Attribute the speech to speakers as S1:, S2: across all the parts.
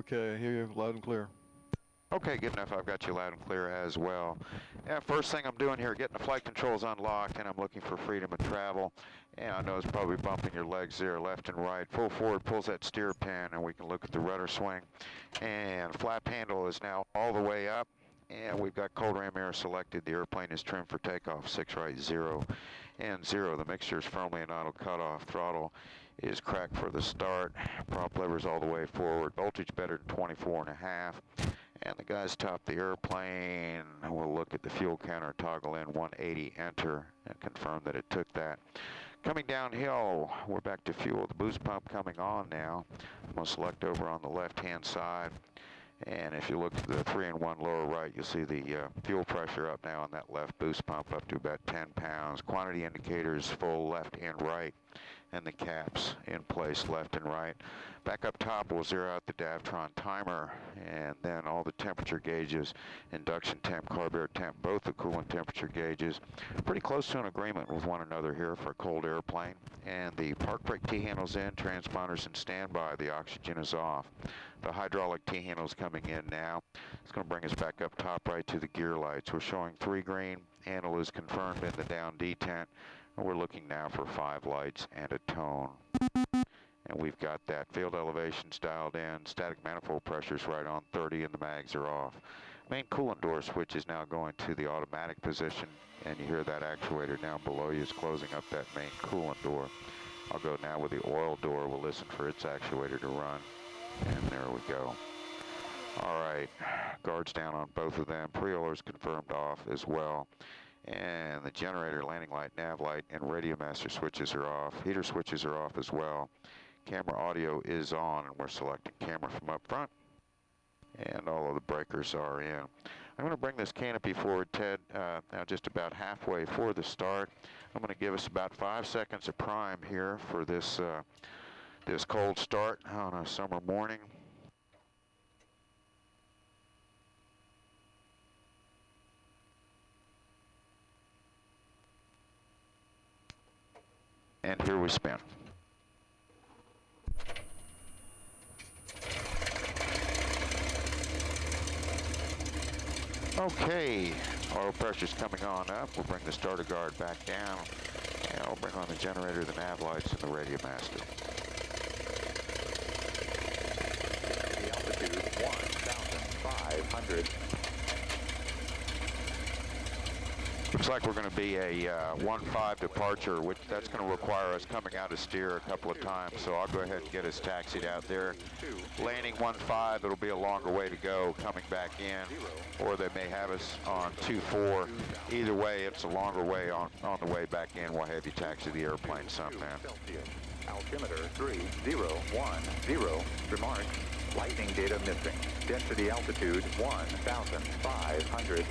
S1: Okay, I hear you loud and clear.
S2: Okay, good enough. I've got you loud and clear as well. Yeah, first thing I'm doing here, getting the flight controls unlocked, and I'm looking for freedom of travel. And I know it's probably bumping your legs there, left and right. Full forward pulls that steer pin, and we can look at the rudder swing. And flap handle is now all the way up. And we've got cold ram air selected. The airplane is trimmed for takeoff. 6 right, 0 and 0. The mixture is firmly in auto cutoff. Throttle is cracked for the start. Prop levers all the way forward. Voltage better than 24.5. And the guys top the airplane. We'll look at the fuel counter, toggle in 180, enter, and confirm that it took that. Coming downhill, we're back to fuel. The boost pump coming on now. I'm going to select over on the left-hand side. And if you look at the 3-in-1 lower right, you'll see the fuel pressure up now on that left boost pump up to about 10 pounds. Quantity indicators full left and right, and the caps in place left and right. Back up top, we'll zero out the Davtron timer, and then all the temperature gauges, induction temp, carb air temp, both the coolant temperature gauges. Pretty close to an agreement with one another here for a cold airplane. And the park brake T-handles in, transponders in standby, the oxygen is off. The hydraulic T-handles coming in now. It's going to bring us back up top right to the gear lights. We're showing 3 green. Handle is confirmed in the down detent. And we're looking now for 5 lights and a tone. And we've got that. Field elevations dialed in. Static manifold pressure's right on 30 and the mags are off. Main coolant door switch is now going to the automatic position. And you hear that actuator down below you is closing up that main coolant door. I'll go now with the oil door. We'll listen for its actuator to run. And there we go. All right, guards down on both of them. Pre-oiler's confirmed off as well. And the generator, landing light, nav light, and radio master switches are off. Heater switches are off as well. Camera audio is on, and we're selecting camera from up front. And all of the breakers are in. I'm going to bring this canopy forward, Ted, now just about halfway for the start. I'm going to give us about 5 seconds of prime here for this this cold start on a summer morning. And here we spin. Okay, oil pressure's coming on up. We'll bring the starter guard back down. And I'll bring on the generator, the nav lights, and the radio master. The altitude 1,500. Looks like we're going to be a 1-5 departure, which that's going to require us coming out of steer a couple of times. So I'll go ahead and get us taxied out there. Landing 1-5, it'll be a longer way to go coming back in, or they may have us on 2-4. Either way, it's a longer way on the way back in. We'll have you taxi the airplane sometime.
S3: Altimeter 3010. Remark, lightning data missing. Density altitude 1,500.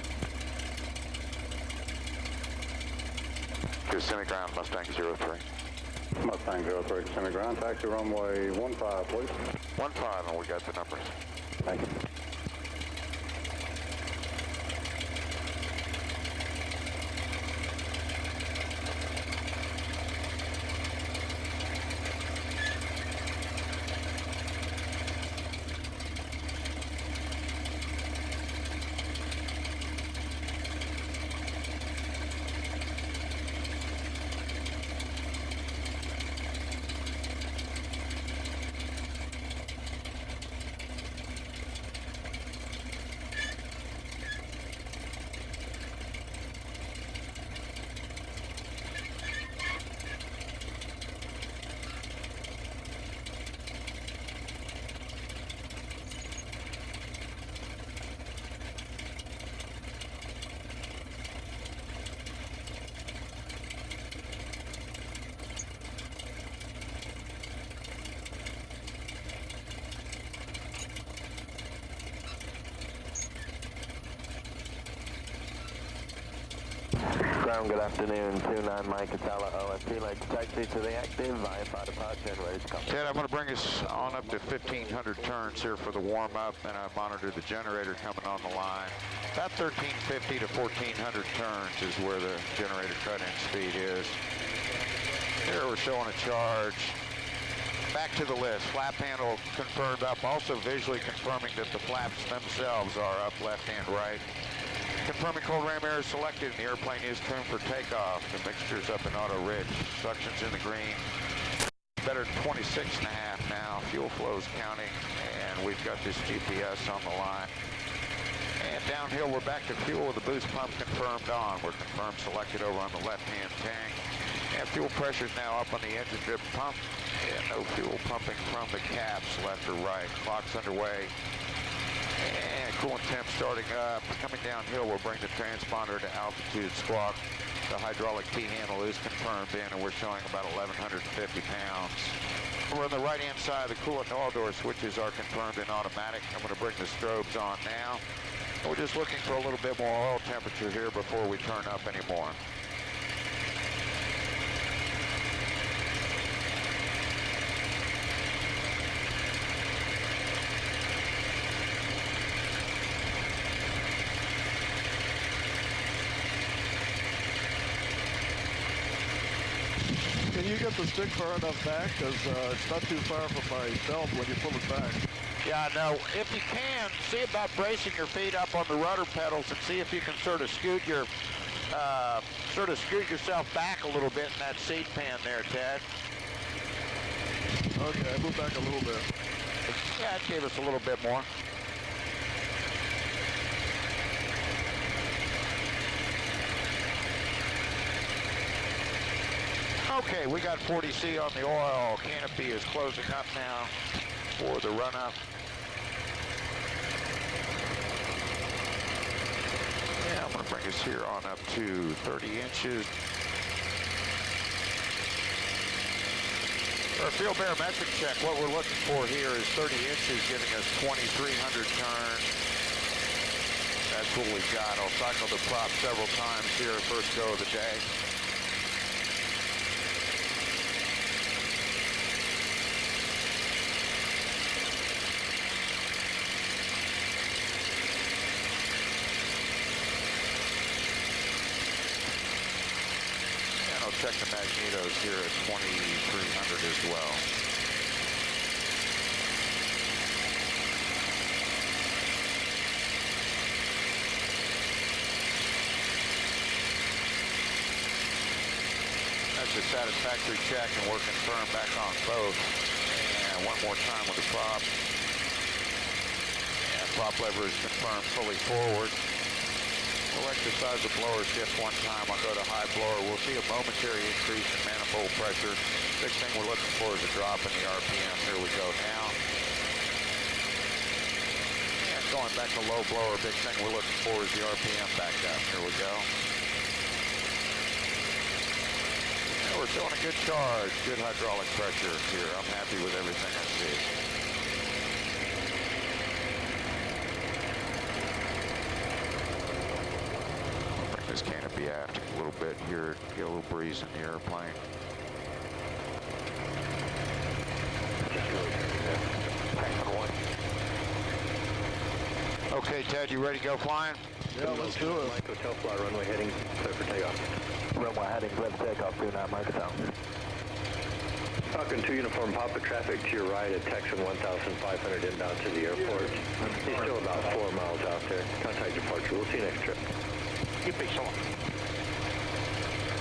S2: Here's semi-ground, Mustang 03.
S4: Mustang 03, semi-ground, taxi runway 15, please.
S2: 15, and we got the numbers.
S4: Thank you.
S5: Good afternoon, 29 Mike Catala, OFC, like taxi to the active, VFI departure and ready to come.
S2: Ted, I'm going to bring us on up to 1,500 turns here for the warm-up, and I monitor the generator coming on the line. About 1,350 to 1,400 turns is where the generator cut-in speed is. Here we're showing a charge back to the list. Flap handle confirmed up, also visually confirming that the flaps themselves are up left and right. Confirming cold ram air is selected and the airplane is trimmed for takeoff. The mixture's up in auto rich. Suction's in the green. Better than 26.5 now. Fuel flow's counting, and we've got this GPS on the line. And downhill, we're back to fuel with the boost pump confirmed on. We're confirmed selected over on the left-hand tank. And fuel pressure's now up on the engine drip pump. And no fuel pumping from the caps, left or right. Clock's underway. And coolant temp starting up. Coming downhill, we'll bring the transponder to altitude squawk. The hydraulic T-handle is confirmed in, and we're showing about 1,150 pounds. We're on the right-hand side. The coolant and oil door switches are confirmed in automatic. I'm going to bring the strobes on now. We're just looking for a little bit more oil temperature here before we turn up any more.
S1: Can you get the stick far enough back? Because it's not too far from my belt when you pull it back.
S2: Yeah, no, if you can, see about bracing your feet up on the rudder pedals and see if you can sort of scoot yourself back a little bit in that seat pan there, Ted.
S1: Okay, I moved back a little bit.
S2: Yeah, it gave us a little bit more. Okay, we got 40C on the oil. Canopy is closing up now for the run-up. Yeah, I'm going to bring us here on up to 30 inches. For a field barometric check, what we're looking for here is 30 inches, giving us 2,300 turns. That's what we got. I'll cycle the prop several times here, first go of the day. Check the magnetos here at 2,300 as well. That's a satisfactory check, and we're confirmed back on both. And one more time with the prop. And prop lever is confirmed fully forward. We'll exercise the blower shift one time. I'll go to high blower. We'll see a momentary increase in manifold pressure. Big thing we're looking for is a drop in the RPM. Here we go now. And going back to low blower, big thing we're looking for is the RPM back up. Here we go. And we're showing a good charge, good hydraulic pressure here. I'm happy with everything I see. This canopy aft a little bit here, get a little breeze in the airplane. Okay, Ted, you ready to go flying?
S1: Yeah, let's do it.
S3: Mike Hotel fly, runway heading clear for takeoff.
S5: Runway heading clear for takeoff, 29 Mike Hotel.
S3: Falcon 2 uniform, Papa traffic to your right at Texan 1,500 inbound to the airport. He's still about 4 miles out there. Contact departure. We'll see you next trip.
S2: You be so.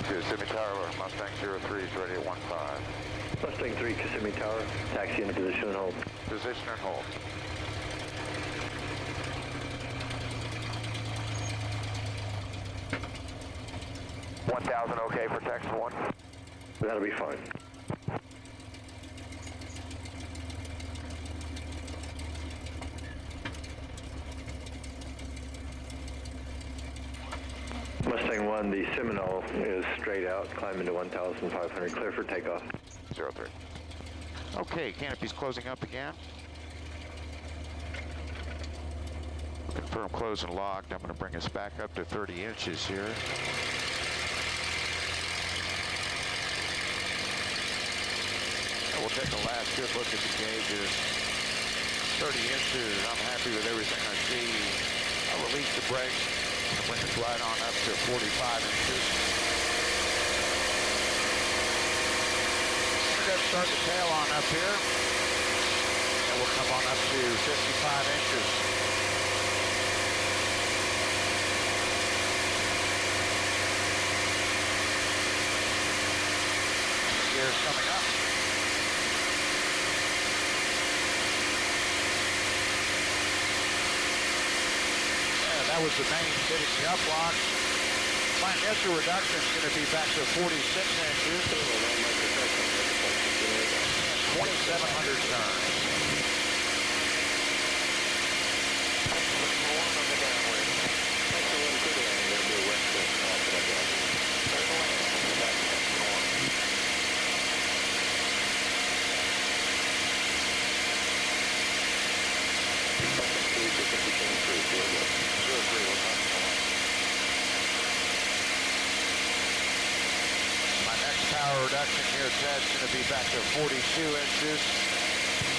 S2: Kissimmee Tower, Mustang 03 is ready at 15.
S3: Mustang 3, Kissimmee Tower. Taxi into position and hold.
S2: Position and hold. $1,000 okay for Texan 1?
S3: That'll be fine. Mustang 1, the Seminole is straight out, climbing to 1,500, clear for takeoff.
S2: 03. Okay, canopy's closing up again. Confirm closed and locked. I'm going to bring us back up to 30 inches here. And we'll take a last good look at the gauges. 30 inches, I'm happy with everything I see. I'll release the brakes. I'll bring us right on up to 45 inches. We're
S6: just start the tail on up here. And we'll come on up to 55 inches. Gears coming up. Yeah, that was the main hitting the up lock. My initial reduction is going to be back to 46 inches. 2,700 turns. My next power reduction here, Ted's going to be back to 42 inches.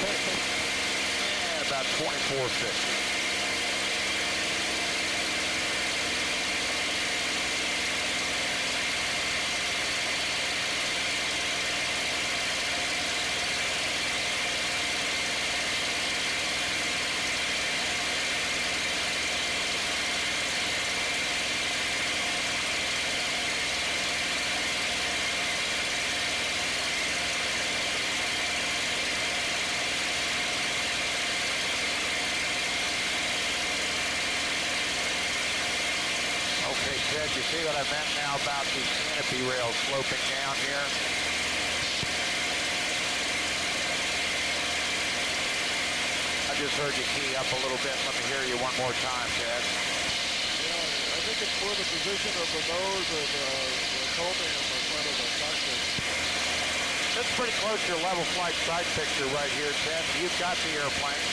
S6: Yeah, about 2450. Ted, you see what I meant now about the canopy rails sloping down here? I just heard you key up a little bit. Let me hear you one more time, Ted.
S1: Yeah, I think it's for the position of the nose and the combing in the front of the cockpit.
S6: That's pretty close to your level flight side picture right here, Ted. You've got the airplane.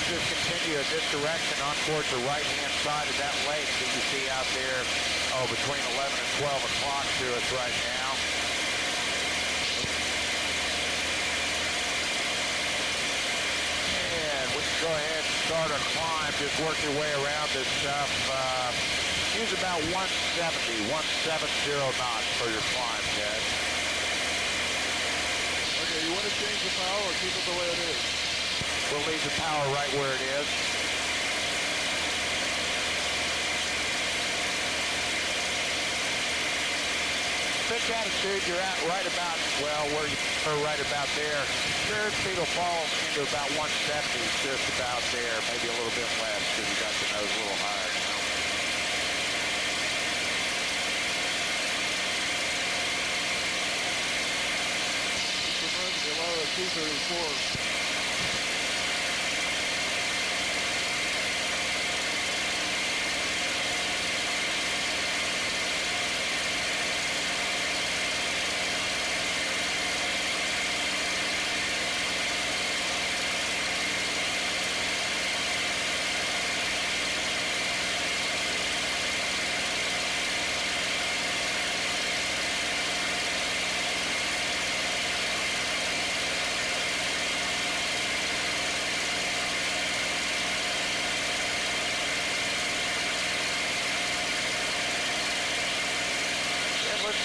S6: Just continue in this direction on towards the right-hand side of that lake that you see out there, between 11 and 12 o'clock to us right now. And we can go ahead and start our climb. Just work your way around this stuff. Use about 170 knots for your climb, Ted.
S1: Okay, you want to change the power or keep it the way it is?
S6: We'll leave the power right where it is. Pitch attitude, you're at right about, well, where you are right about there. Your speed will fall into about 170, just about there, maybe a little bit less because you got the nose a little higher, you know.
S1: This reminds me a lot of the 234.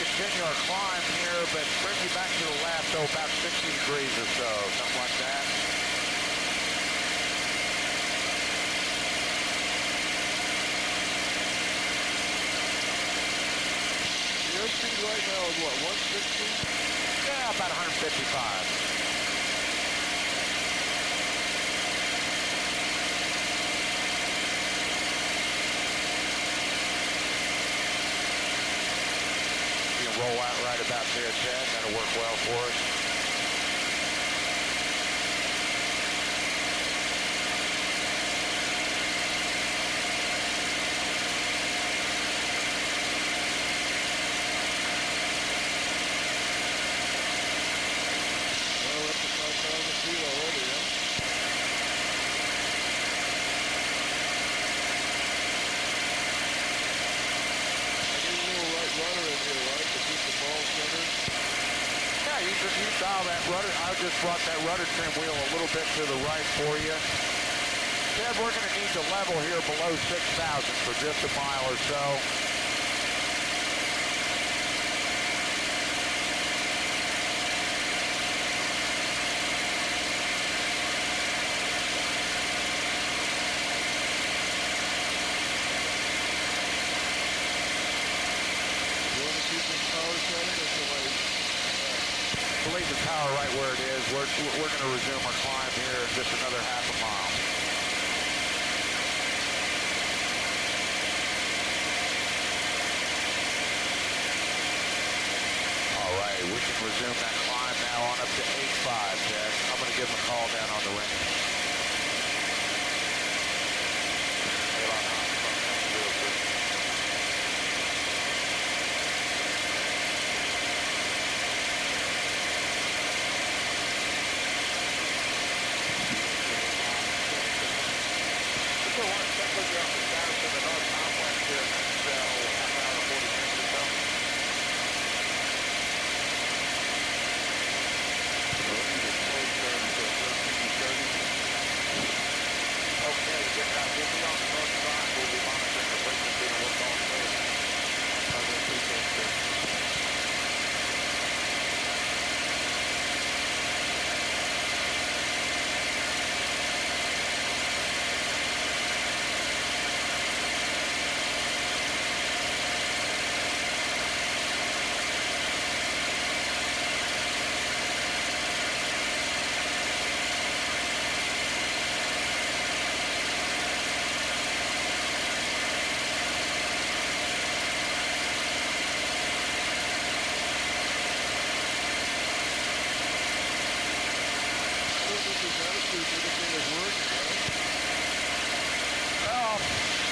S1: Continue our climb here, but bring you back to the left, about 60 degrees or so, something like that. Your speed right now is what, 160?
S6: Yeah, about 155. Roll out right about there, Ted. That'll work well for us.
S1: Well, that's about 5,000 feet already, yeah? I need a little right rudder in here, right? Keep the ball centered.
S6: Yeah, you dial that rudder. I just brought that rudder trim wheel a little bit to the right for you. Ted, we're going to need to level here below 6,000 for just a mile or so. to leave the tower right where it is. We're going to resume our climb here in just another half a mile. All right, we can resume that climb now on up to 8.5, Ted. I'm going to give him a call down on the range.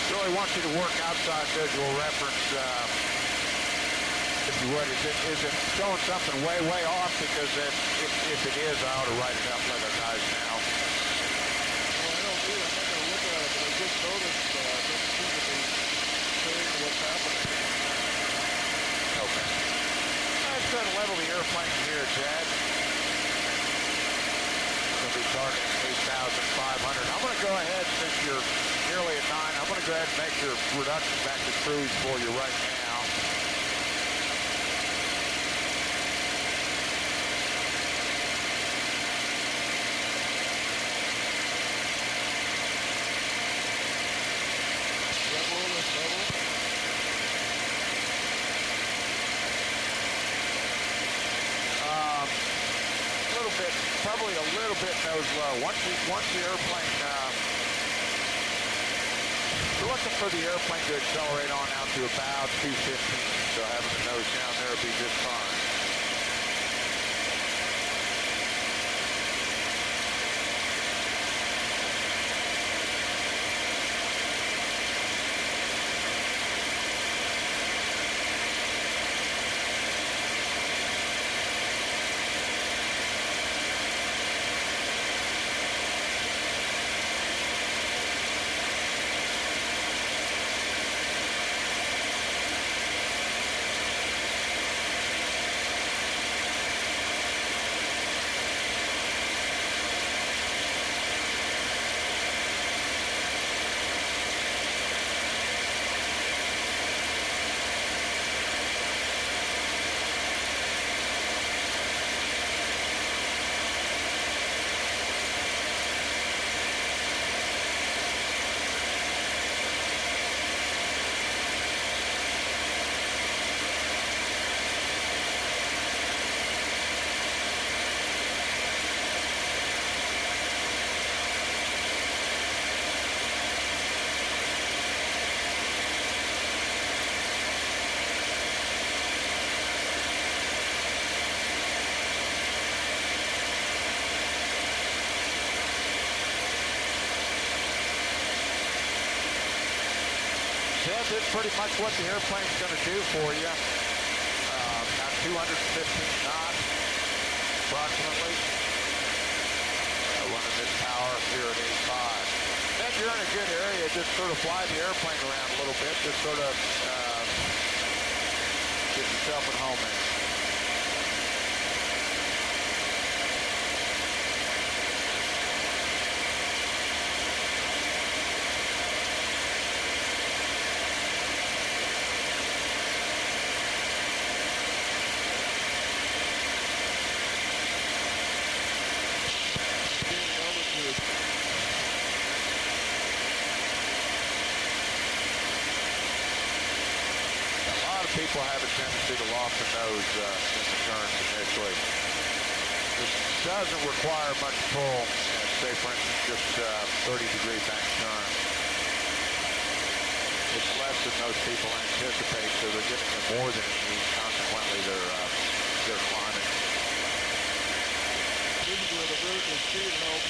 S6: Really want you to work outside visual reference, if you would. Is it showing something way off? Because if it is, I ought to write it up and let our guys know.
S7: Well, I don't do it. I'm not going to look at it, but I just noticed it doesn't seem to be showing what's happening.
S6: Okay. Let's try to level the airplane here, Chad. Going to be targeting 8,500. I'm going to go ahead, since you're nearly at 9, I'm going to go ahead and make your reduction back to cruise for you right now. Probably a little bit nose low. Once the airplane, we're looking for the airplane to accelerate on out to about 215. So having the nose down there would be just fine. That's pretty much what the airplane's going to do for you. About 215 knots, approximately. Running this power here at 8.5. Then you're in a good area. Just sort of fly the airplane around a little bit. Just sort of get yourself at home in. People have a tendency to loft the nose in the turns initially. doesn't require much pull. Say, for instance, just 30-degree bank turn. It's less than most people anticipate, so they're giving it more than it needs. Consequently, they're climbing.
S7: This is where the vertical speed helps.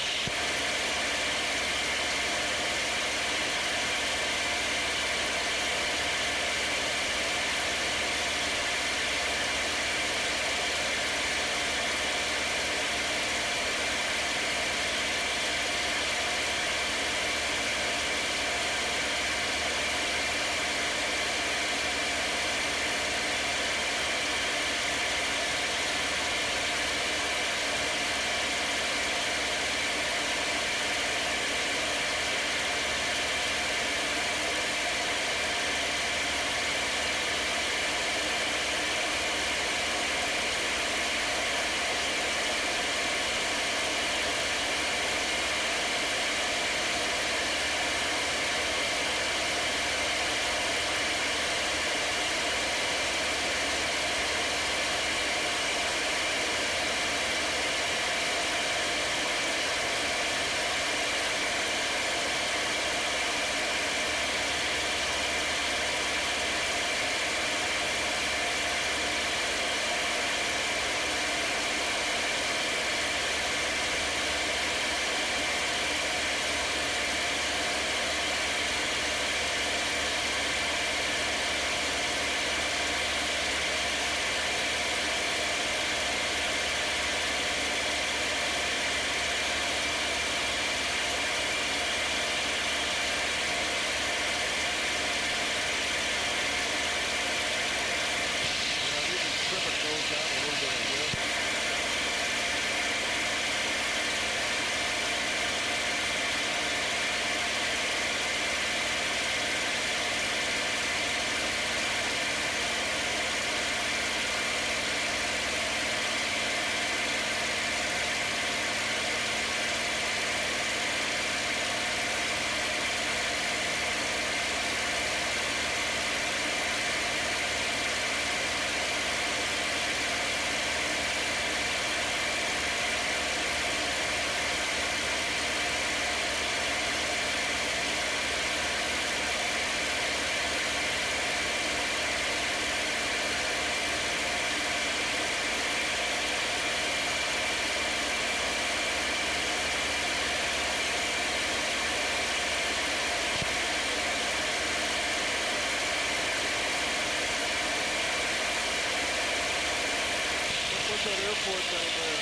S7: Airport down there.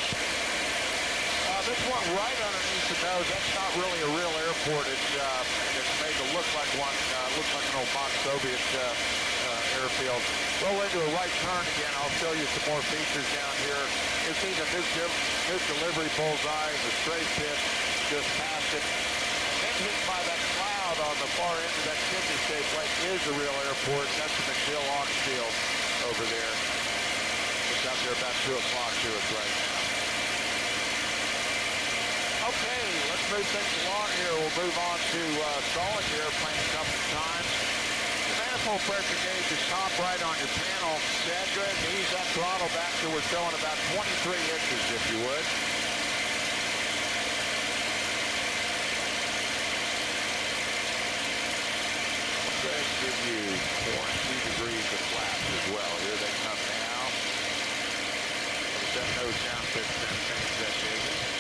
S6: This one right underneath the nose, that's not really a real airport. It's made to look like one, looks like an old mock Soviet airfield. Roll into a right turn again. I'll show you some more features down here. You see the new delivery bullseye, the straight pit just past it. And then hit by that cloud on the far end of that kidney-shaped lake is a real airport. That's the McDill Ox Field over there. It's out there about 2 o'clock to us right now. Okay, let's move things along here. We'll move on to stalling the airplane a couple of times. The manifold pressure gauge is top right on your panel. Chad, go ahead and ease that throttle back till we're showing about 23 inches, if you would. Go ahead and give you 42 degrees of flaps as well. Here they come now. Put that nose down, fix that, change that gauge.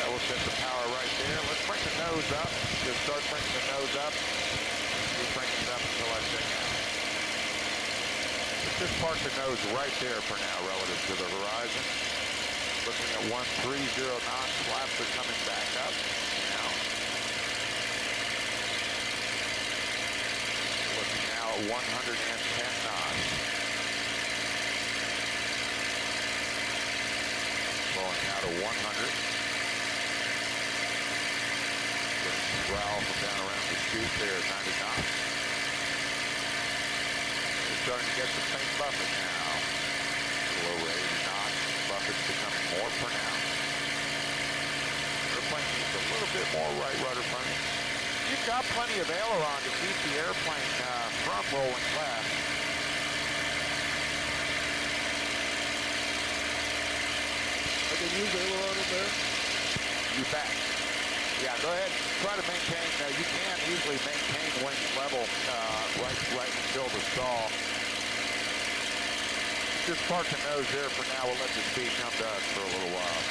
S6: That will set the power right there. Let's bring the nose up. Just start bringing the nose up. Keep bringing it up until I say now. Let's just park the nose right there for now relative to the horizon. Looking at 130 knots. Flaps are coming back up now. Looking now at 110 knots. Blowing out to 100. Growl from down around the chute there at 90 knots. We're starting to get some faint buffet now. A little over 80 knots. Buffet's becoming more pronounced. Airplane needs a little bit more right rudder funding. You've got plenty of aileron to keep the airplane from rolling flat.
S7: can use aileron in there?
S6: You bet. Yeah, go ahead. Try to maintain. You can easily maintain wing level right until the stall. Just park the nose there for now. We'll let the speed come to us for a little while.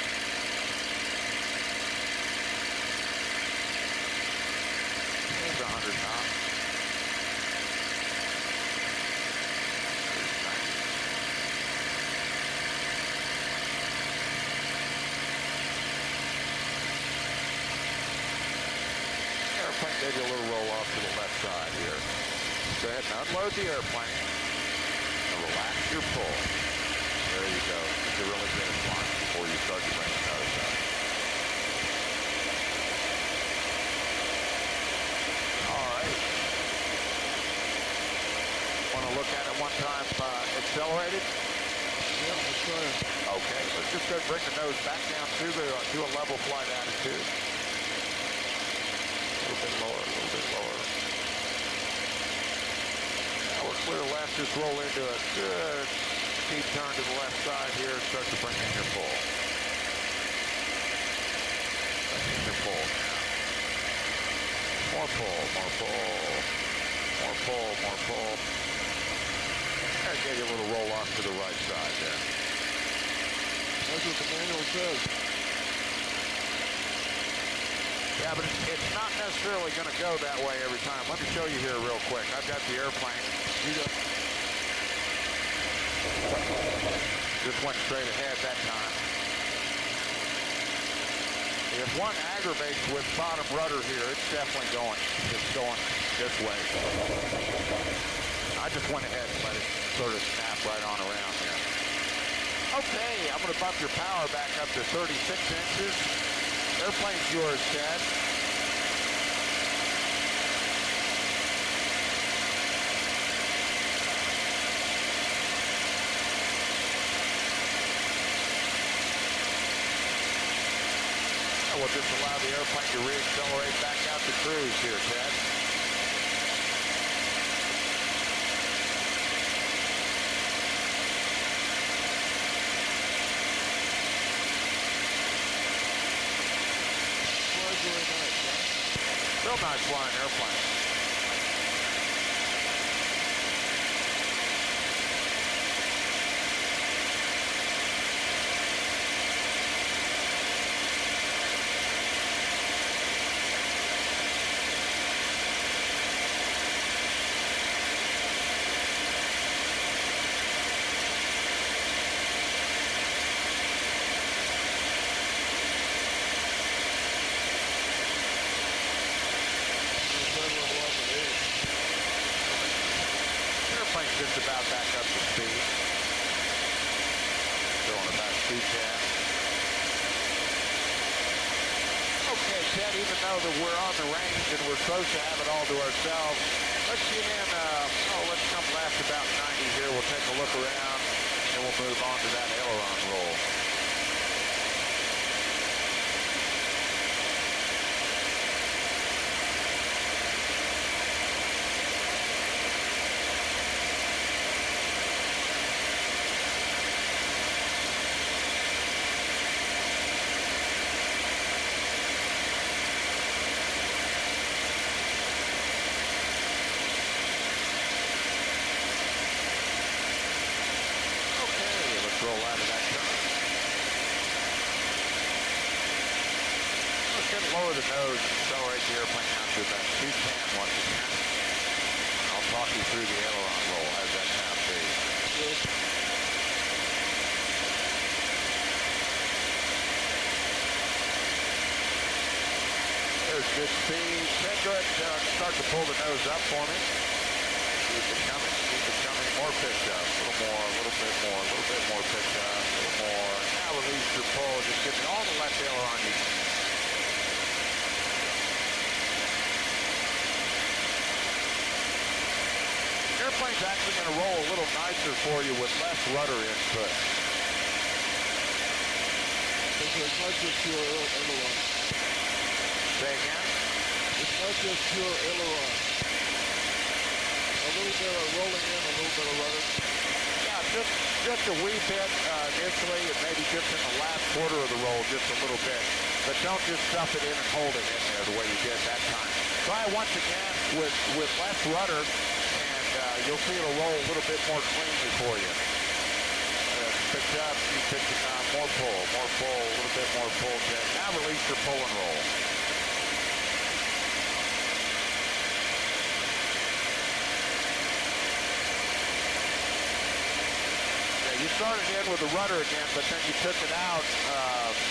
S6: There's 100 knots. Airplane gave you a little roll off to the left side here. Go ahead and unload the airplane. And relax your pull. There you go. Get a really good flying before you start to bring the nose up. All right. Want to look at it one time accelerated?
S7: Yeah, let's try it.
S6: Okay, let's just go bring the nose back down to a level flight attitude. A little bit lower, a little bit lower. Now we're clear left, just roll into a good steep turn to the left side here, start to bring in your pull. Bring in your pull now. More pull, more pull. More pull, more pull. There, get you a little roll off to the right side there.
S7: That's what the manual says.
S6: Yeah, but it's not necessarily going to go that way every time. Let me show you here real quick. I've got the airplane. Just went straight ahead that time. If one aggravates with bottom rudder here, it's definitely going this way. I just went ahead and let it sort of snap right on around there. Okay, I'm going to bump your power back up to 36 inches. Airplane's yours, Ted. We'll just allow the airplane to re-accelerate back out to cruise here, Ted. Real nice flying airplane. Just about back up to speed. Going about 210. Okay, Ted, even though that we're on the range and we're supposed to have it all to ourselves, let's get in, let's come left about 90 here. We'll take a look around and we'll move on to that aileron roll. Roll out of that turn. Let's get lower the nose and accelerate the airplane down to about 210 once again. I'll talk you through the aileron roll as that sound be. There's good speed. Ted, go ahead and start to pull the nose up for me. Keep it coming, more picked up, a little more, a little bit more, a little bit more picked up, a little more. Now release your pull, just give me all the left aileron you can. The airplane's actually going to roll a little nicer for you with less rudder input.
S7: It's not just pure aileron.
S6: Say again?
S7: It's not just pure aileron. A little bit of rolling in, a little bit of rudder.
S6: Yeah, just just a wee bit initially, and maybe just in the last quarter of the roll, just a little bit. But don't just stuff it in and hold it in there the way you did that time. Try it once again with less rudder, and you'll see it'll roll a little bit more cleanly for you. Picked up, you picked more pull, a little bit more pull, Ted. Now release your pull and roll. You started in with the rudder again, but then you took it out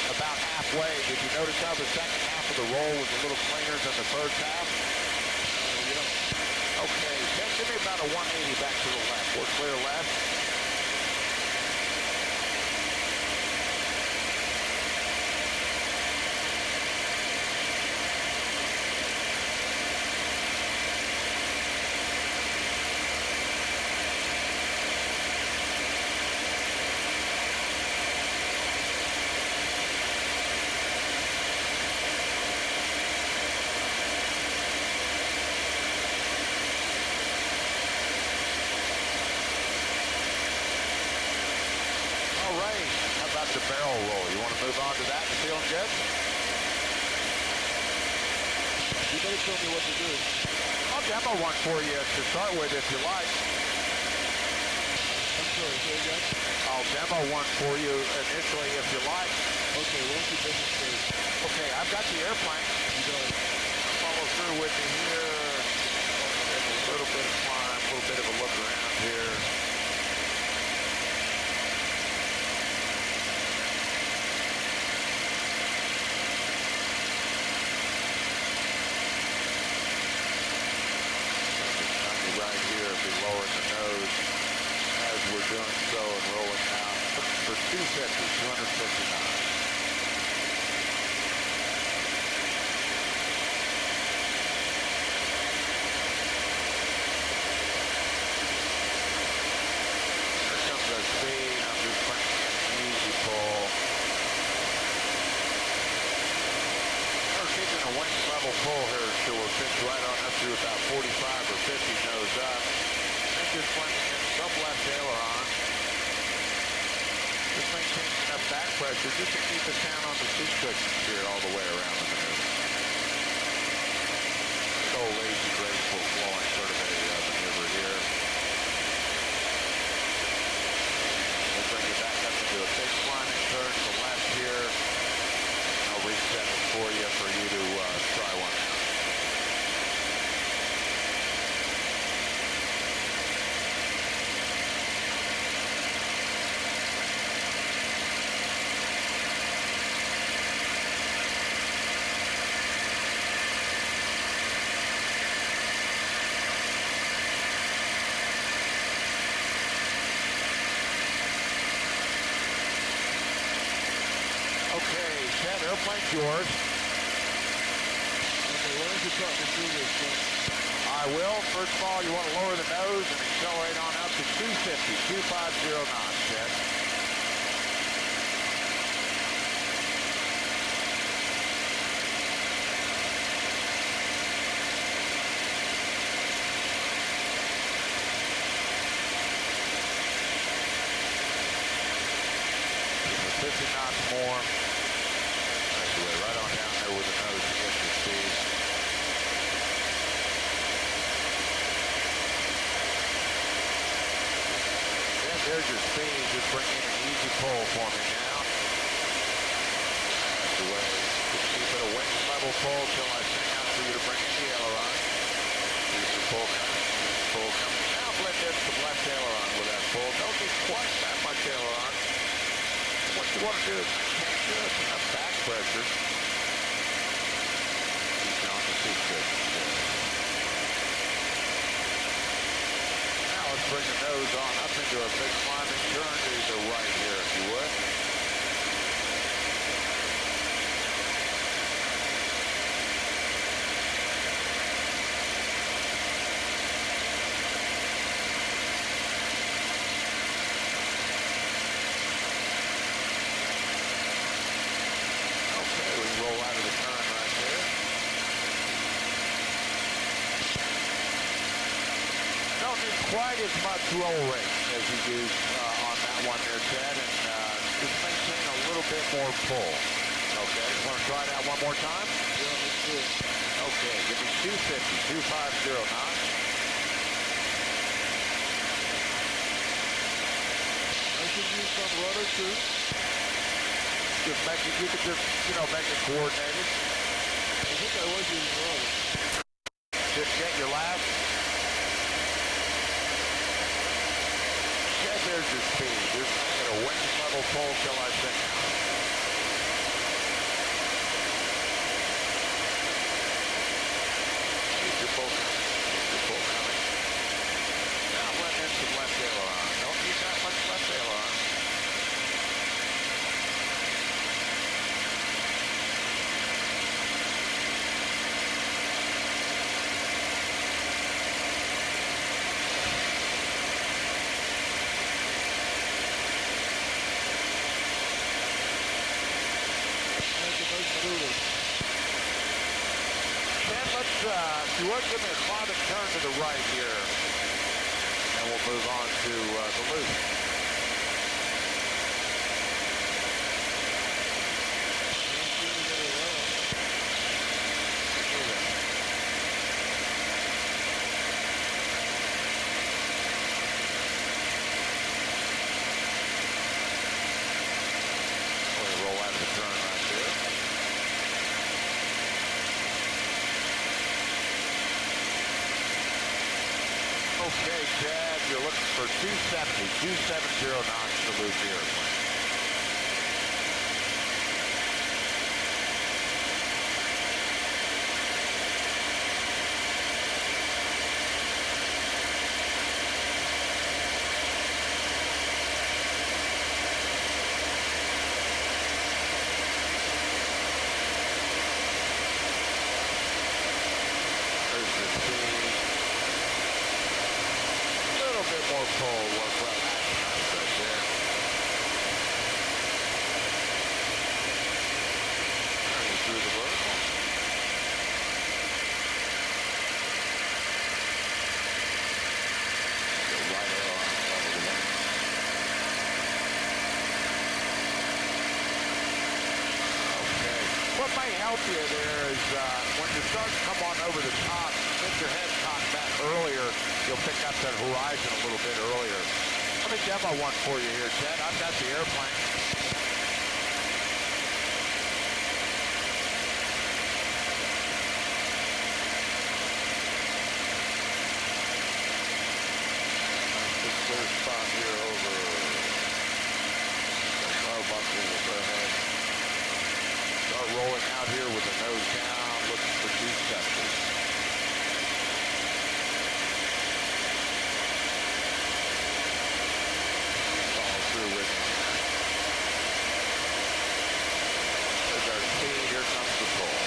S6: about halfway. Did you notice how the second half of the roll was a little cleaner than the first half? Yeah. Okay, Ted, give me about a 180 back to the left. We're clear left. The barrel roll. You want to move on to that and feeling good?
S7: You better tell me what to do.
S6: I'll demo one for you to start with if you like.
S7: I'm sorry, say again?
S6: I'll demo one for you initially if you like.
S7: Okay, why don't you demonstrate?
S6: Okay, I've got the airplane.
S7: You got it.
S6: Follow through with me here. Take a little bit of climb, a little bit of a look around here. Right here, be lowering the nose as we're doing so and rolling out for 259. Here comes our speed. I'm just bringing in an easy pull. We're keeping a wing level pull here, so we'll pitch right on up to about 45 or 50 nose up. And just blending in some left aileron. Just maintain enough back pressure just to keep us down on the seat cushions here all the way around the maneuver. So lazy, graceful, flowing sort of a maneuver here. We'll bring you back up into a big climbing turn to the left here. I'll reset it for you to try one out. Okay, Ted, airplane's yours.
S7: Okay, why don't you talk me through this thing?
S6: I will. First of all, you want to lower the nose and accelerate on up to 250 knots, Ted. Give it 50 knots more. That's the way, right on down there with the nose to get your speed. There's your speed. Just bring in an easy pull for me now. That's the way. Just keep it a wing level pull till I sing out for you to bring in the aileron. Use the pull coming. Pull coming. Now blend in some left aileron with that pull. Don't get quite that much aileron. What you want to do is maintain just enough back pressure. Keep on the seat cushions there. Let's bring the nose on up into a big climbing turn to the right here, if you would. Okay, we can roll out of the turn right there. Don't need quite as much roll rate as you do on that one there, Ted, and just maintain a little bit more pull. Okay, want to try that one more time?
S7: Yeah, let's do it.
S6: Okay, give me 250, 250 knots.
S7: I should use some rudder too.
S6: Just make it, you could just, make it coordinated.
S7: I think I was using rudder.
S6: Just get your last. Ted, there's your speed. Just make it a wing level pull till I signal. Keep your pull coming. Keep your pull coming. Now letting in some left aileron. Don't need that much left aileron. If you would, give me a climb and turn to the right here, and we'll move on to the loop. We'll roll out of the turn right there. Okay, Chad, you're looking for 270 knots to loop the airplane. There's the speed. More pull, work well maximized right there. Turning through the vertical. Go right aileron level to wing. Okay. What may help you there is when you start to come on over the top, get your head cocked back earlier, you'll pick up that horizon a little bit earlier. Let me demo one for you here, Ted. I've got the airplane. This clear spot here over the car buckle overhead. Start rolling out here with the nose down, looking for 270. With me. There's our speed, here comes the pull.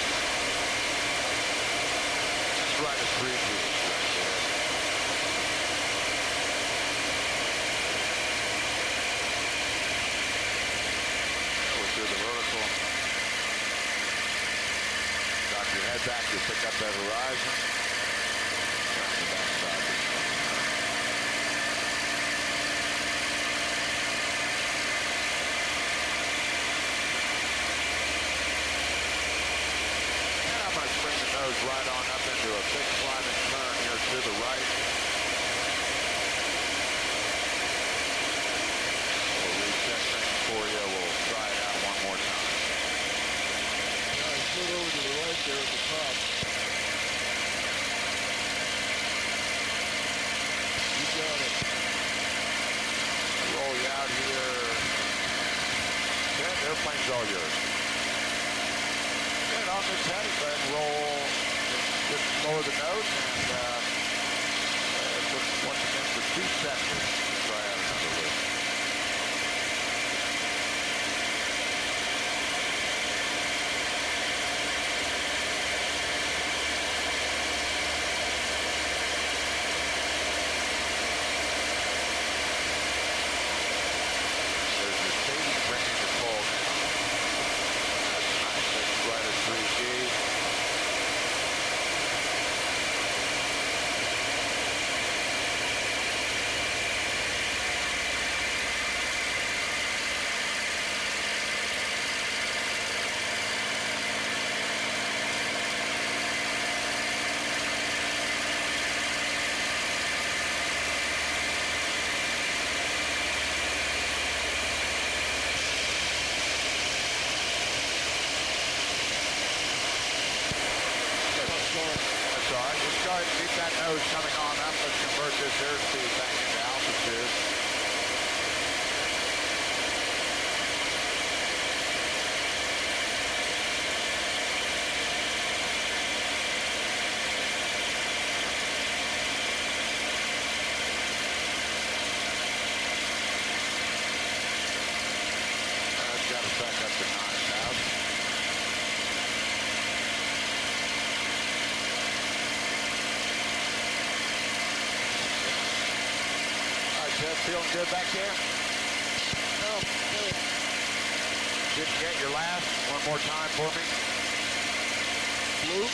S6: Just right at 3 Gs right there. Go through the vertical. Drop your head back, you pick up that horizon. Turn the back side. Right on up into a big climb and turn here to the right. We'll reset things for you. We'll try it out one more time.
S7: Yeah, I slid over to the right there at the top. You got it.
S6: Roll you out here. Yeah, airplane's all yours. And on this head, go ahead and roll. Just lower the nose and once again for 270. Try out another loop. There's your speed, bringing the pull down. That's nice. That's right at 3 Gs. start. We'll start, keep that nose coming on up. Let's convert this airspeed back into altitude. That's got us back up to 9,000. Jeff, feeling good back there?
S7: No, no.
S6: Didn't get your last. One more time for me.
S7: Loop.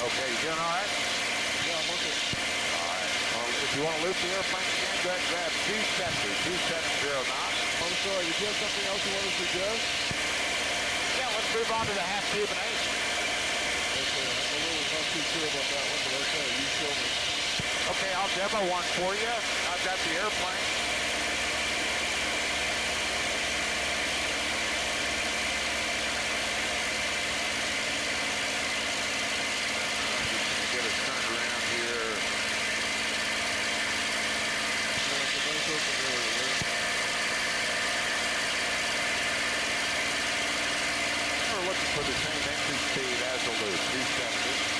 S6: Okay, you doing all right?
S7: Yeah, I'm okay.
S6: All right. Well, if you want to loop the airplane again, go ahead and grab 270 knots.
S7: I'm sorry, did you have something else you want to suggest?
S6: Yeah, let's move on to the half tube and 8.
S7: Okay, I'm a little not too sure about that one, but okay, you show me.
S6: Okay, I'll demo one for you. I've got the airplane. Get us turned around here.
S7: Yeah, it's a nice open area, right?
S6: We're looking for the same entry speed as the loop, 270.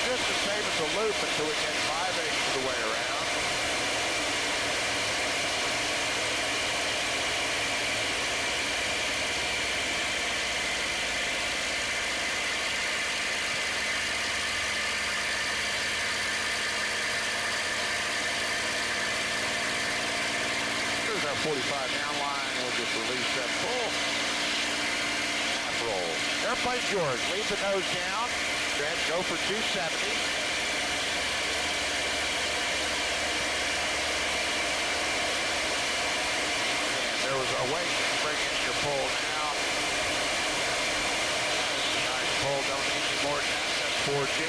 S6: Just the same as the loop until we get 5/8 of the way around. Here's our 45 down line. We'll just release that full half roll. Airplane's yours. Leave the nose down. Go ahead and go for 270. And there was our weight. Bring in your pull now. Nice pull. Don't need any more than that. That's 4G.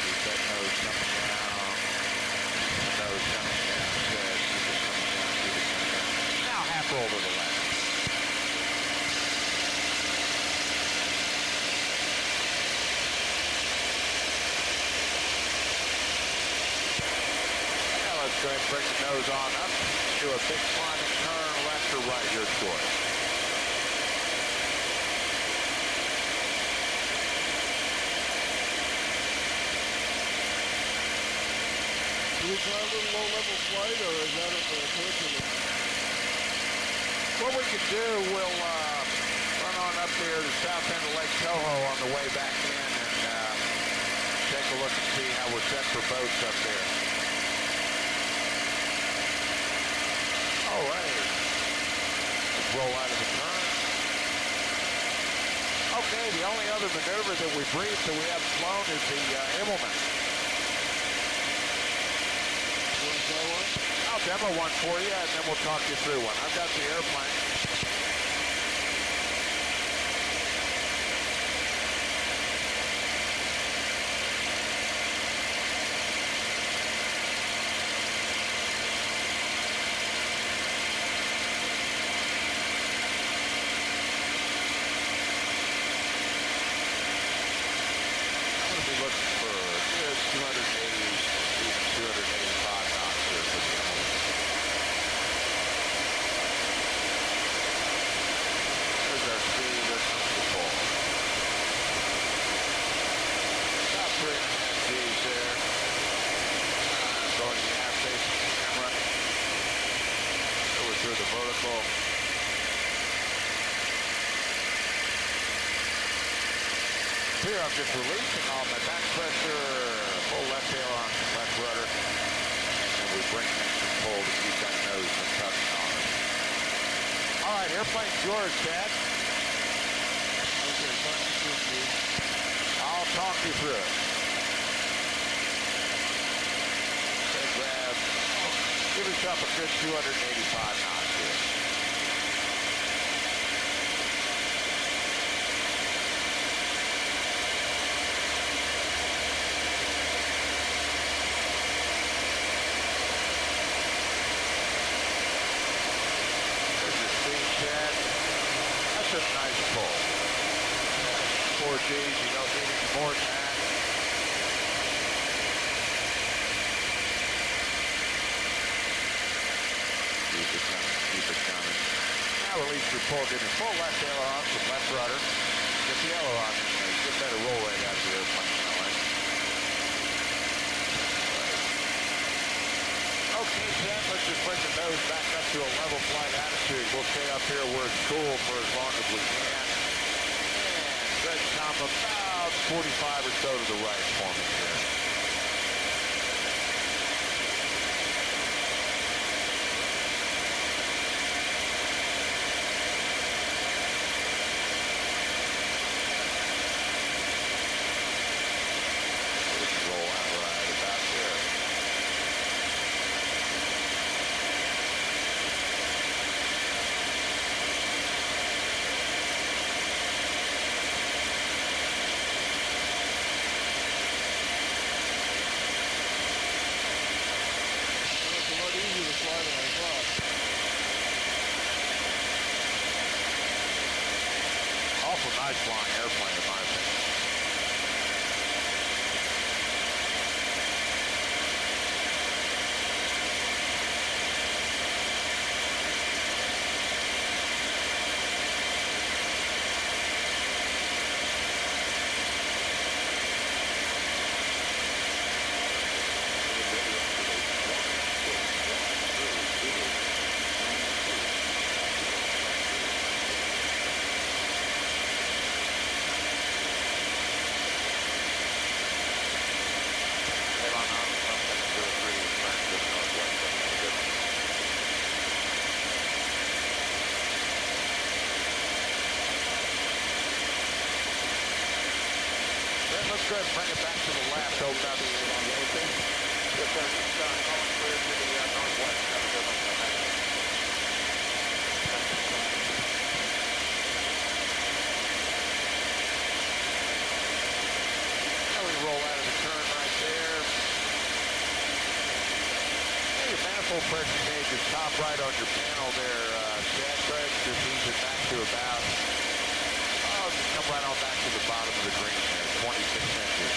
S6: Keep that nose coming down. The nose coming down. Good. Keep it coming down. Keep it coming down. Now half roll to the left. Now let's go ahead and bring the nose on up. Do a big climbing turn, left or right, your choice.
S7: Do we try a little low-level flight, or is that in the curriculum?
S6: What we can do, we'll run on up there to south end of Lake Toho on the way back in and take a look and see how we're set for boats up there. All right. Let's roll out of the turn. Okay, the only other maneuver that we briefed that we haven't flown is the Immelman.
S7: You want to try one?
S6: I'll demo one for you, and then we'll talk you through one. I've got the airplane. I'm going to be looking for 280, even 285 knots here for the Immelman. There's our speed, there comes the pull. About 3.5 G's there. Going the aft facing camera. So we're through the vertical. Here I'm just releasing all my back pressure, full left tail on left rudder, and then we bring in some pull to keep that nose from tucking on us. All right, airplane's yours, Chad.
S7: Okay, talk me through, please.
S6: I'll talk you through it. Okay, grab, give yourself a good 285 knots here. That's a nice pull. 4 Gs, you don't need any more than that.
S2: Keep it coming, keep it coming.
S6: Now release your pull. Get your full left aileron from left rudder. Get the aileron in there. You get better roll rate out of the airplane that way. Okay, Ken, let's just bring the nose back up to a level flight attitude. We'll stay up here where it's cool for as long as we can. And let's come about 45 or so to the right for me here. Roll out right about there.
S7: It's a lot easier to fly than I thought.
S6: Awful nice flying airplane in my opinion. Let's go ahead and bring it back to the left, open up the elongation. Yes, sir. Just calling clear to the northwest. Have a good one. Now we roll out of the turn right there. Hey, your manifold pressure gauge is top right on your panel there, Chad. Craig, just ease it back to about, just come right on back to the bottom of the green there, 26 inches.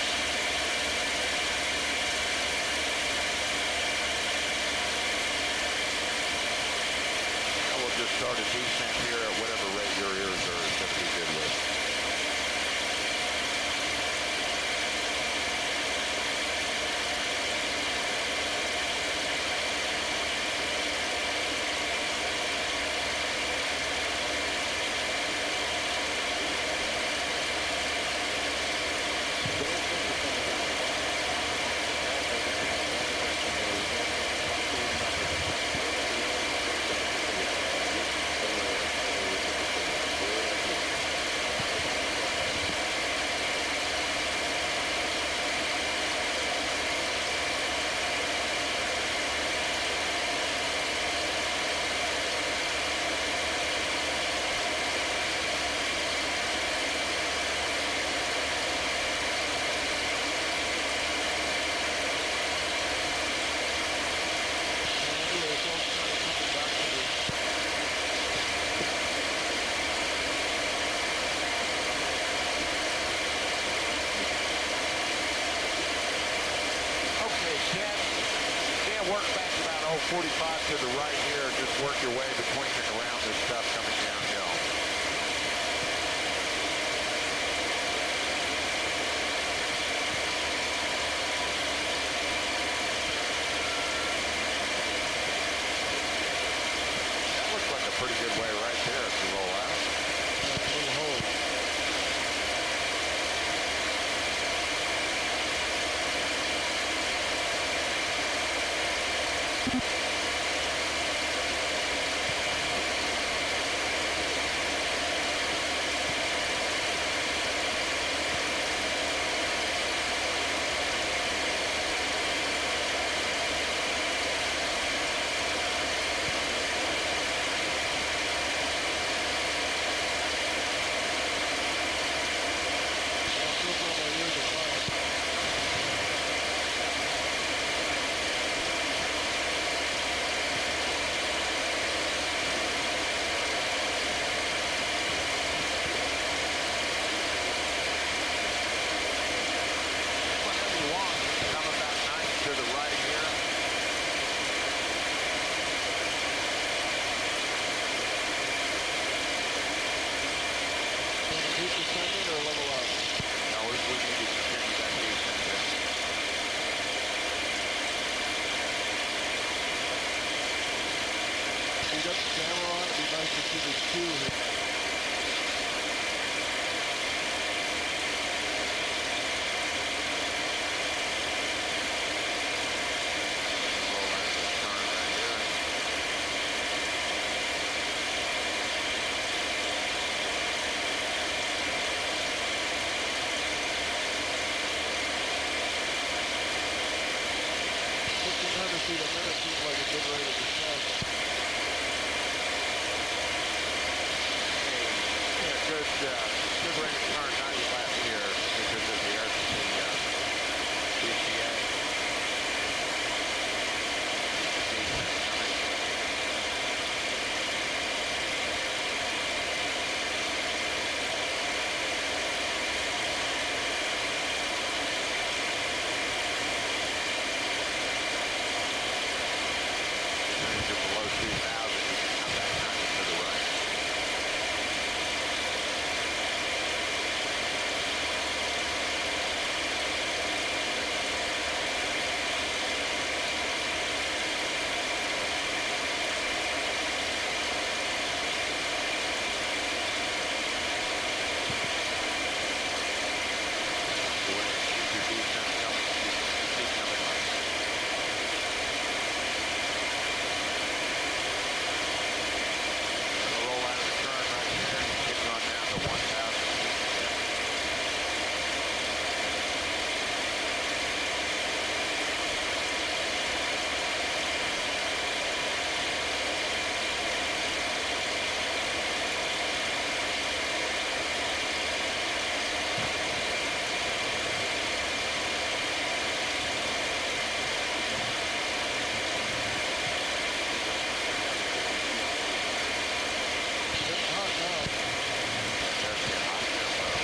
S6: Now we'll just start a descent here at whatever rate your ears are going to be good with. Work back about 45 to the right here. Just work your way between and around this stuff coming downhill. That looks like a pretty good way right there if you roll out.
S7: That's a little hole. keep descending or level out?
S6: No, we need to continue that descent there.
S7: You got the camera on, it'd be nice to see the two here. Feet a minute seems like a good rate of descent.
S6: Yeah, good rate of turn, 90 left here because of the DCA. Below 2,000, you can come back 90 to the right. The way to keep your descent coming, keep coming right. Roll out of the turn right there, getting on down to 1,000 feet.
S7: Getting hot now.
S6: Does get hot there, well.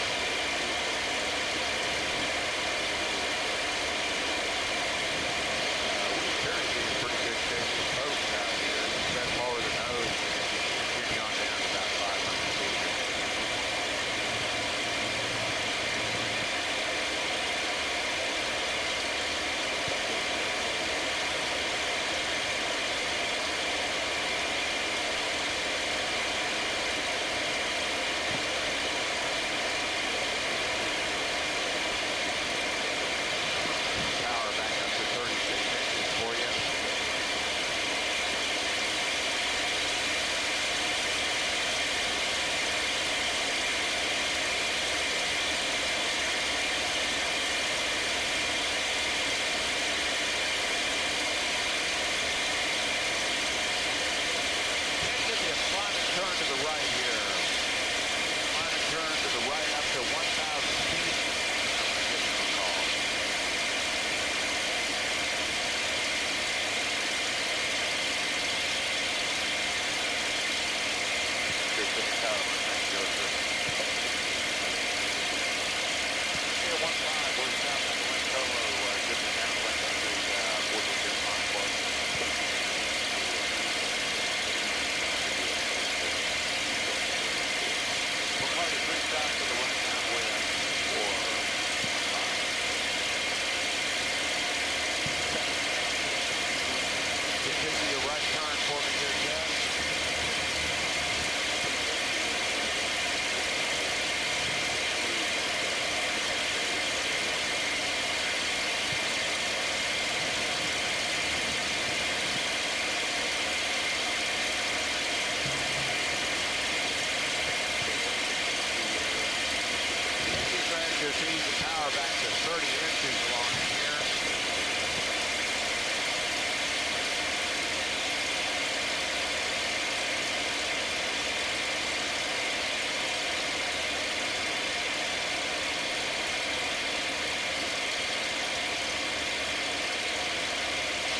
S6: We carry these pretty good shape of boats out here. You set lower the nose and you continue on down to about 500 feet. Power back up to 36 inches for you. Can you give me a final turn to the right here? Final turn to the right up to 1,000 feet. I'm going to give you a call. Good for the tower. Thanks, Joseph. Yeah, 1-5. We're south of Lake Colo, just downwind of the 46 mile mark. We'll call you 3 stops to the right downwind for 5. Continue your right turn for me here, Jeff. Just ease the power back to 30 inches along here.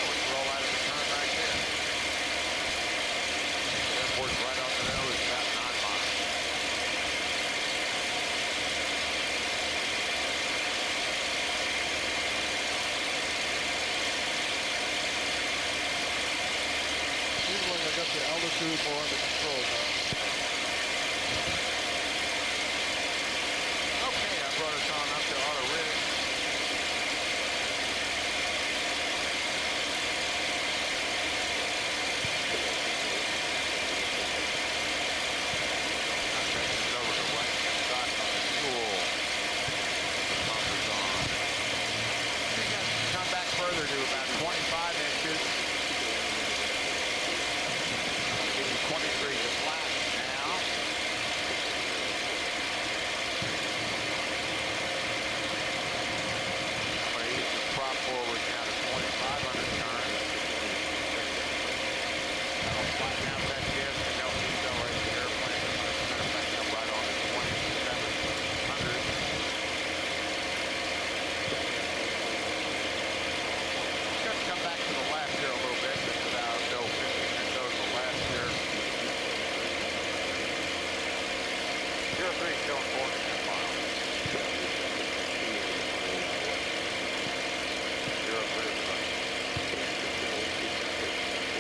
S6: We can roll out of the turn right there. The airport's right on the nose, about 9 miles.
S7: Seems like I got the altitude more under control now.
S6: 03 showing 4.5 miles. 03 is right.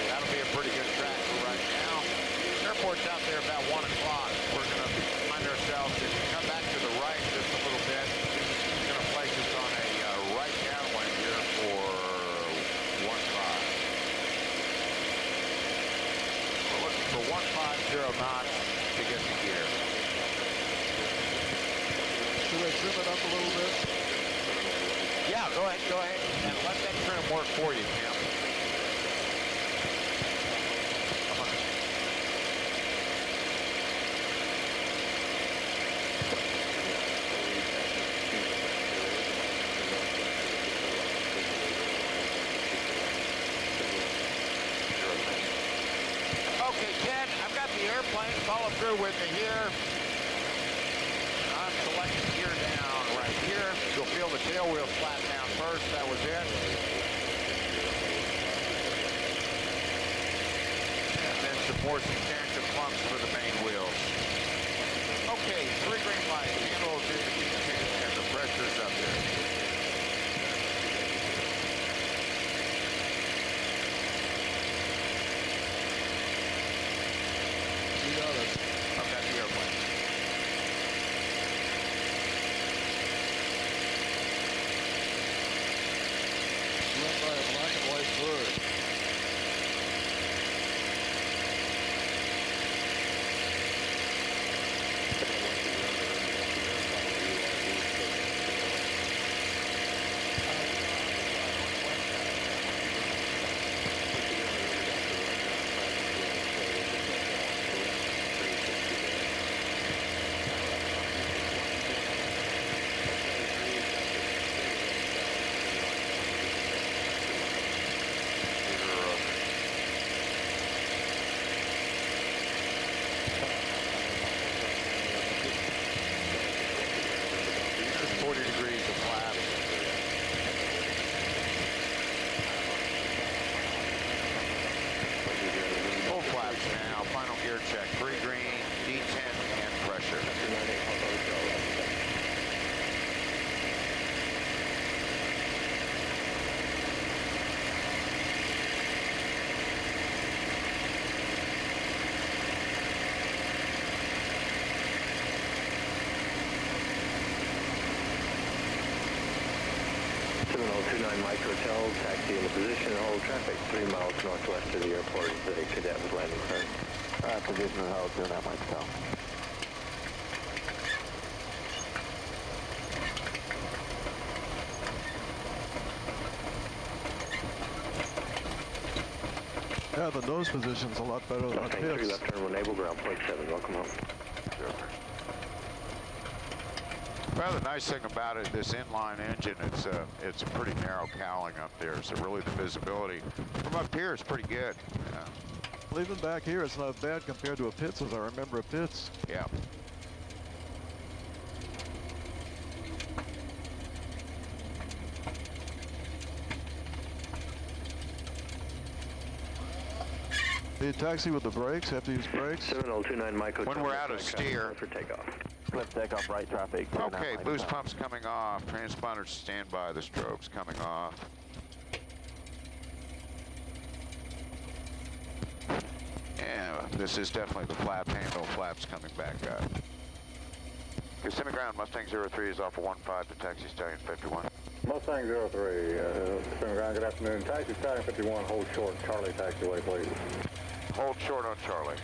S6: That'll be a pretty good track for right now. Airport's out there about 1 o'clock. We're going to find ourselves, if we come back to the right just a little bit, it's going to place us on a right downwind here for 15. We're looking for 150 knots to get the gear.
S7: Should I trim it up a little bit?
S6: Yeah, go ahead, and let that trim work for you, Tim. Come on. Okay, Ken, I've got the airplane. Follow through with me here. I'm selecting gear down right here. You'll feel the tail wheel flat down first. That was it. And then some more substantial clumps for the main wheels. Okay, 3 green lights. Handle is indicated and the pressure's up there.
S7: You got it.
S6: I've got the airplane.
S7: Run by a black and white bird.
S3: Mike Hotel, taxi into position, hold traffic 3 miles northwest of the airport is the cadet with landing clearance.
S5: Position and hold 29 Mike Hotel.
S7: Yeah, the nose position's a lot better than the
S3: Mustang 3
S7: pits.
S3: left turn, enable ground point 7, welcome home.
S2: Well, the nice thing about it, this inline engine, it's a pretty narrow cowling up there, so really the visibility from up here is pretty good.
S7: Well, even back here, it's not bad compared to a pits, as I remember a pits.
S2: Yeah.
S7: Do you taxi with the brakes? Have to use brakes?
S3: 7029 Mike Hotel.
S2: When we're out of steer.
S3: For takeoff.
S5: Flip takeoff right traffic.
S2: Okay, boost pump's coming off. Transponders standby. The strobe's coming off. Yeah, this is definitely the flap handle. Flaps coming back up. Kissimmee ground, Mustang 03 is off of 15 to taxi Stallion 51.
S4: Mustang 03, Kissimmee ground, good afternoon. Taxi Stallion 51, hold short, Charlie taxiway, please.
S2: Hold short on Charlie,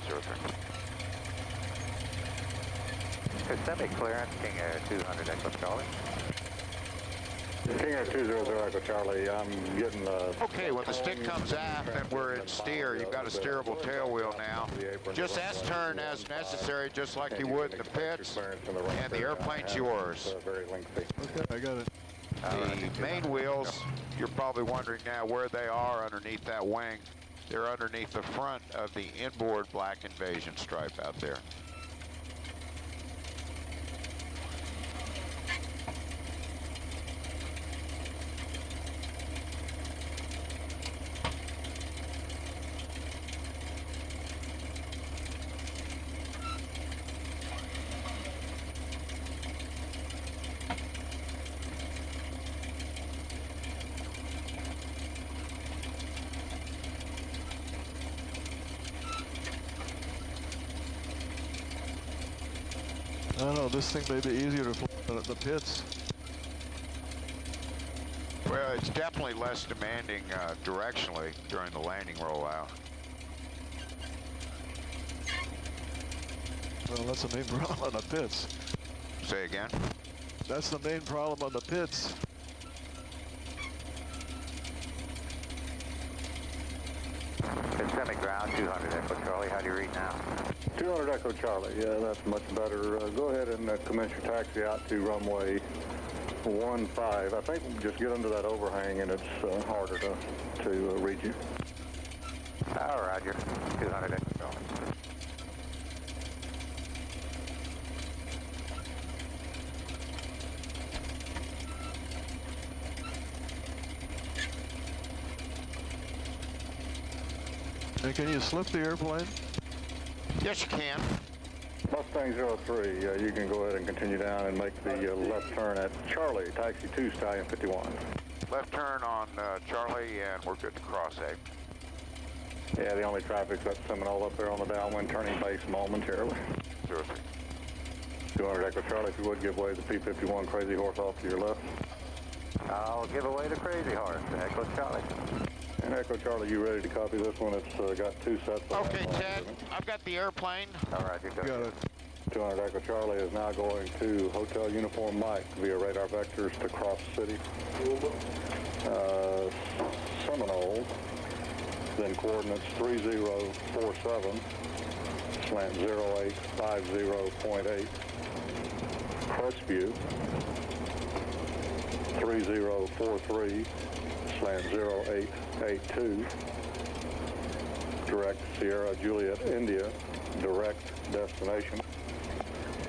S2: 03.
S3: Kissimmee clearance, King Air 200 Echo Charlie.
S4: King Air 200 Echo Charlie, I'm getting
S2: Okay, when the stick comes aft and we're in steer, you've got a steerable tail wheel now. Just S-turn as necessary, just like you would in the pits, and the airplane's yours.
S4: Very lengthy.
S7: Okay, I got it.
S2: The main wheels, you're probably wondering now where they are underneath that wing. They're underneath the front of the inboard black invasion stripe out there.
S7: I don't know, this thing may be easier to fly than at the pits.
S2: Well, it's definitely less demanding directionally during the landing rollout.
S7: Well, that's the main problem on the pits.
S2: Say again?
S7: That's the main problem on the pits.
S3: Pacific ground, 200 Echo Charlie. How do you read now?
S4: 200 Echo Charlie. Yeah, that's much better. Go ahead and commence your taxi out to runway 15. I think we'll just get under that overhang and it's harder to read you.
S3: Oh, roger. 200 Echo Charlie.
S7: Hey, can you slip the airplane?
S2: Yes, you can.
S4: Mustang 03, you can go ahead and continue down and make the left turn at Charlie, taxi 2, Stallion 51.
S2: Left turn on Charlie, and we're good to cross A.
S4: Yeah, the only traffic's up Seminole up there on the downwind turning base momentarily.
S2: 03.
S4: 200 Echo Charlie, if you would give way to the P-51 Crazy Horse off to your left.
S3: I'll give away the Crazy Horse, Echo Charlie.
S4: And Echo Charlie, you ready to copy this one? It's got 2 sets of...
S6: Okay, Ted, I've got the airplane.
S3: All right, you
S7: Got it.
S4: 200 Echo Charlie is now going to Hotel Uniform Mike via radar vectors to Cross City. Seminole, then coordinates 3047, slant 0850.8. Crestview, 3043, slant 0882. Direct Sierra Juliet India, direct destination.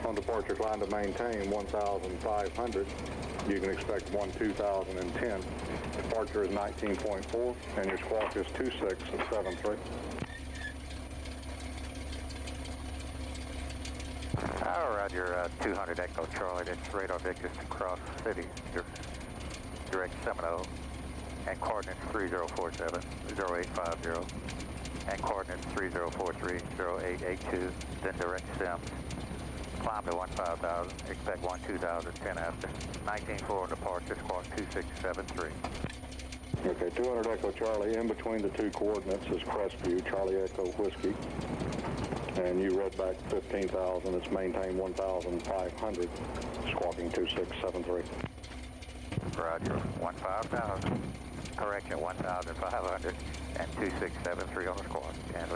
S4: On departure, climb to maintain 1,500. You can expect 2010. Departure is 19.4, and your squawk is 2673.
S3: All right, you're 200 Echo Charlie. That's radar vectors to Cross City. Direct Seminole. And coordinates 3047, 0850. And coordinates 3043, 0882. Then direct Sims. Climb to 15,000. Expect 12,010 after. 19.4 on departure. Squawk 2673.
S4: Okay, 200 Echo Charlie. In between the two coordinates is Crestview, Charlie Echo Whiskey. And you read back 15,000. It's maintained 1,500. Squawking 2673.
S3: Roger. 15,000. Correction, 1,500 and 2673 on the squawk. And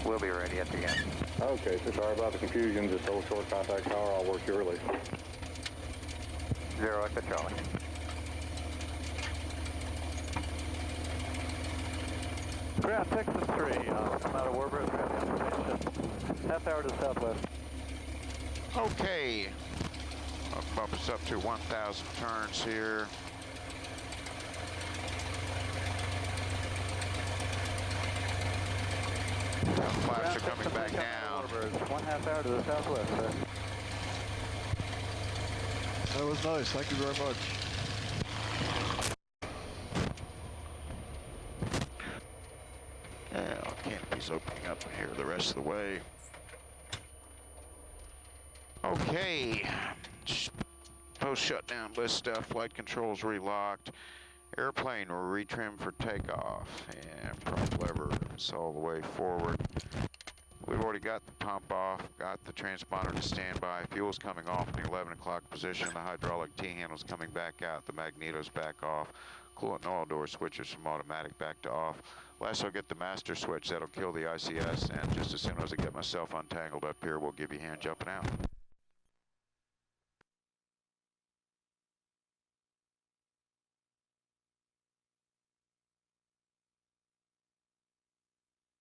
S3: we'll be ready at the end.
S4: Okay, so sorry about the confusion. Just hold short contact power. I'll work your release.
S3: 0 Echo Charlie.
S8: Ground Texas 3, come out of Warbird, got the information. Half hour to the southwest.
S2: Okay. I'll bump us up to 1,000 turns here. Flaps are coming back down.
S8: 1/2 hour to the southwest, sir.
S7: That was nice. Thank you very much.
S2: Yeah, canopy's opening up here the rest of the way. Okay. Post shutdown list stuff. Flight controls relocked. Airplane will retrim for takeoff. And prop lever is all the way forward. We've already got the pump off, got the transponder to standby. Fuel's coming off in the 11 o'clock position. The hydraulic T-handle's coming back out. The magneto's back off. Coolant and oil door switches from automatic back to off. Last I'll get the master switch. That'll kill the ICS. And just as soon as I get myself untangled up here, we'll give you a hand jumping out.